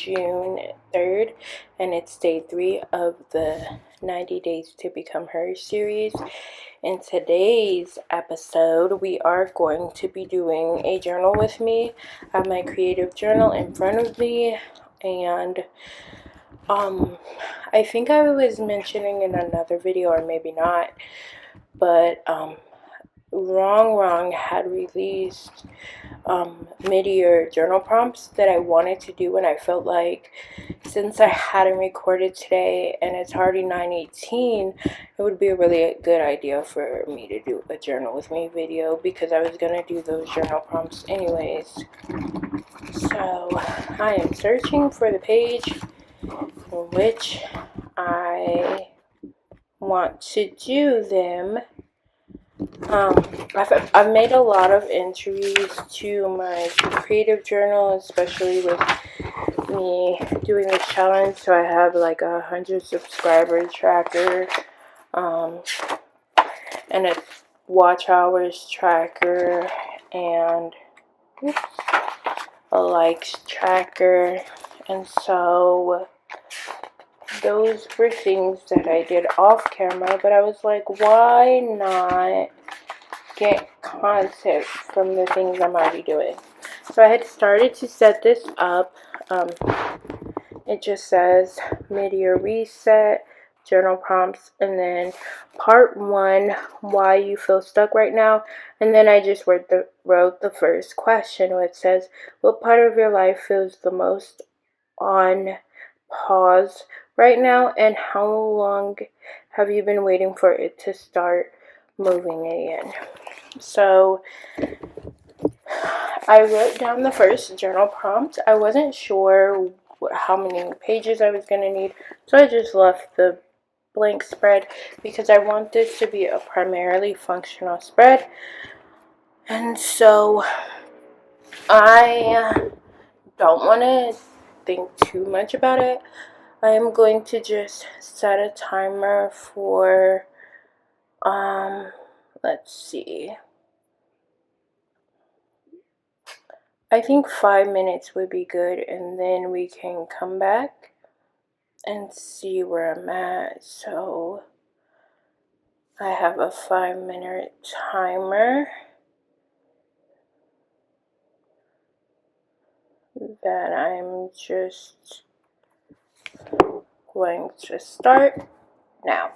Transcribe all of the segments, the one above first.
June 3rd, and it's day 3 of the 90 Days to Become Her series. In today's episode, we are going to be doing a journal with me. I have my creative journal in front of me, and I think I was mentioning in another video, or maybe not, but RongRong had released mid-year journal prompts that I wanted to do, and I felt like since I hadn't recorded today and it's already 9:18, it would be a really good idea for me to do a journal with me video, because I was gonna do those journal prompts anyways. So I am searching for the page in which I want to do them. I've made a lot of entries to my creative journal, especially with me doing this challenge. So I have like 100 subscriber tracker, and a watch hours tracker, and a likes tracker. And so those were things that I did off camera, but I was like, why not get content from the things I'm already doing? So I had started to set this up. It just says mid-year reset, journal prompts, and then part 1, why you feel stuck right now. And then I just wrote the first question, which says, what part of your life feels the most on pause right now, and how long have you been waiting for it to start moving again? So I wrote down the first journal prompt. I wasn't sure how many pages I was going to need, so I just left the blank spread because I want this to be a primarily functional spread. And so I don't want to think too much about it. I am going to just set a timer for let's see, I think 5 minutes would be good, and then we can come back and see where I'm at. So I have a 5-minute timer that I'm just going to start now.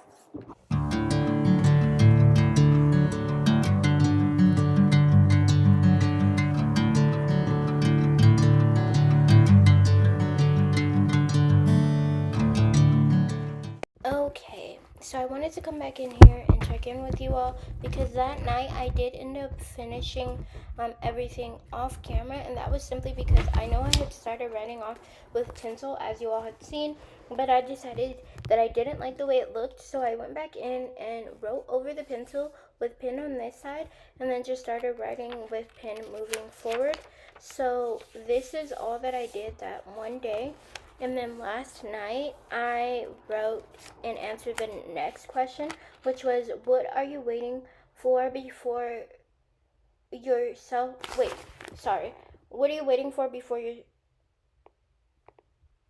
Okay, so I wanted to come back in here and check in with you all, because that night I did end up finishing everything off camera, and that was simply because I know I had started writing off with pencil, as you all had seen, but I decided that I didn't like the way it looked, so I went back in and wrote over the pencil with pen on this side, and then just started writing with pen moving forward. So this is all that I did that one day. And then last night, I wrote and answered the next question, which was, what are you waiting for before yourself? Wait, sorry. What are you waiting for before you...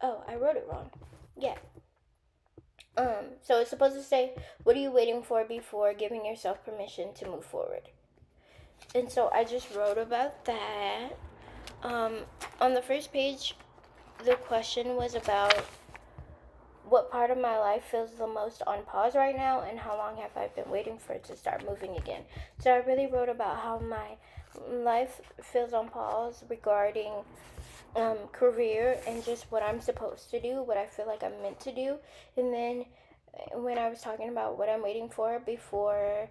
Oh, I wrote it wrong. Yeah. So it's supposed to say, what are you waiting for before giving yourself permission to move forward? And so I just wrote about that. On the first page, the question was about what part of my life feels the most on pause right now, and how long have I been waiting for it to start moving again. So I really wrote about how my life feels on pause regarding career and just what I'm supposed to do, what I feel like I'm meant to do. And then when I was talking about what I'm waiting for before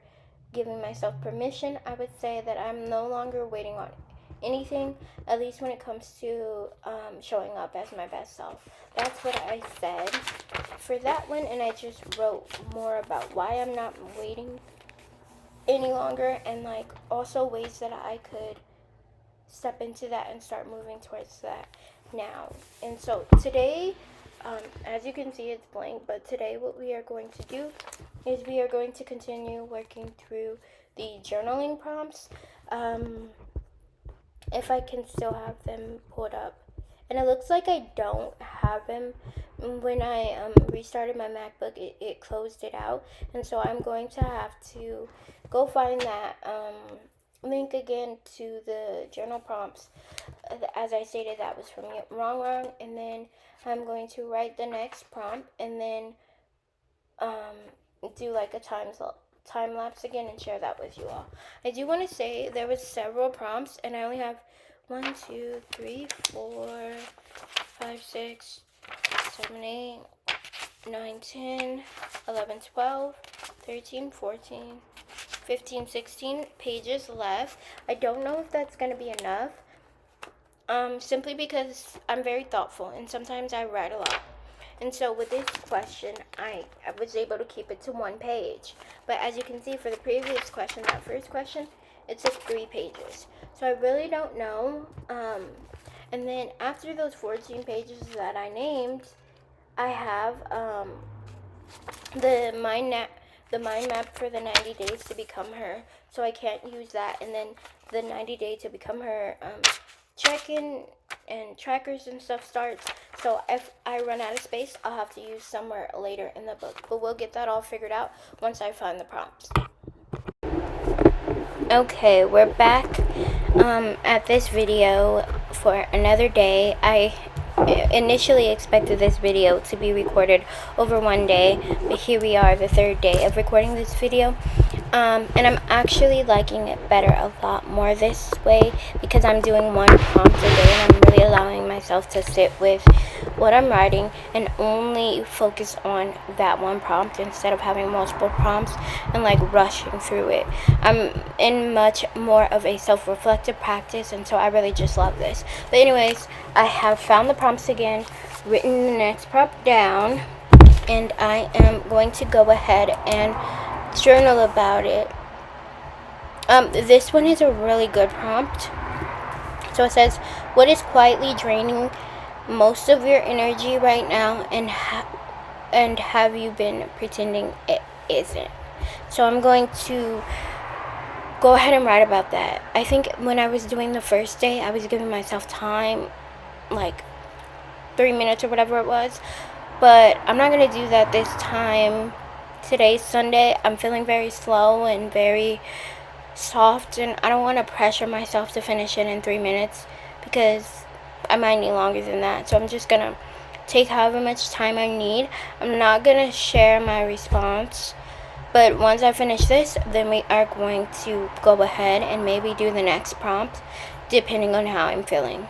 giving myself permission, I would say that I'm no longer waiting on anything, at least when it comes to showing up as my best self. That's what I said for that one, and I just wrote more about why I'm not waiting any longer, and like also ways that I could step into that and start moving towards that now. And so today, as you can see, it's blank, but today what we are going to do is we are going to continue working through the journaling prompts. If I can still have them pulled up. and it looks like I don't have him. When I restarted my MacBook, it closed it out, and so I'm going to have to go find that link again to the journal prompts. As I stated, that was from Wrong Wrong, and then I'm going to write the next prompt, and then do like a time lapse again and share that with you all. I do want to say there was several prompts, and I only have 1, 2, 3, 4, 5, 6, 7, 8, 9, 10, 11, 12, 13, 14, 15, 16 pages left. I don't know if that's going to be enough, simply because I'm very thoughtful, and sometimes I write a lot. And so with this question, I was able to keep it to 1 page. But as you can see, for the previous question, that first question, it took 3 pages. So I really don't know. And then after those 14 pages that I named, I have the mind map for the 90 days to become her. So I can't use that. And then the 90 day to become her check-in and trackers and stuff starts. So if I run out of space, I'll have to use somewhere later in the book. But we'll get that all figured out once I find the prompts. Okay, we're back at this video for another day. I initially expected this video to be recorded over 1 day, but here we are, the 3rd day of recording this video. And I'm actually liking it better a lot more this way, because I'm doing 1 prompt a day, and I'm really allowing myself to sit with what I'm writing and only focus on that 1 prompt instead of having multiple prompts and like rushing through it. I'm in much more of a self-reflective practice, and so I really just love this. But anyways, I have found the prompts again, written the next prompt down, and I am going to go ahead and journal about it. This one is a really good prompt. So it says, what is quietly draining most of your energy right now, and have you been pretending it isn't? So I'm going to go ahead and write about that. I think when I was doing the first day, I was giving myself time, like 3 minutes or whatever it was, but I'm not going to do that this time. Today's Sunday. I'm feeling very slow and very soft, and I don't want to pressure myself to finish it in 3 minutes, because I might need longer than that. So I'm just going to take however much time I need. I'm not going to share my response, but once I finish this, then we are going to go ahead and maybe do the next prompt, depending on how I'm feeling.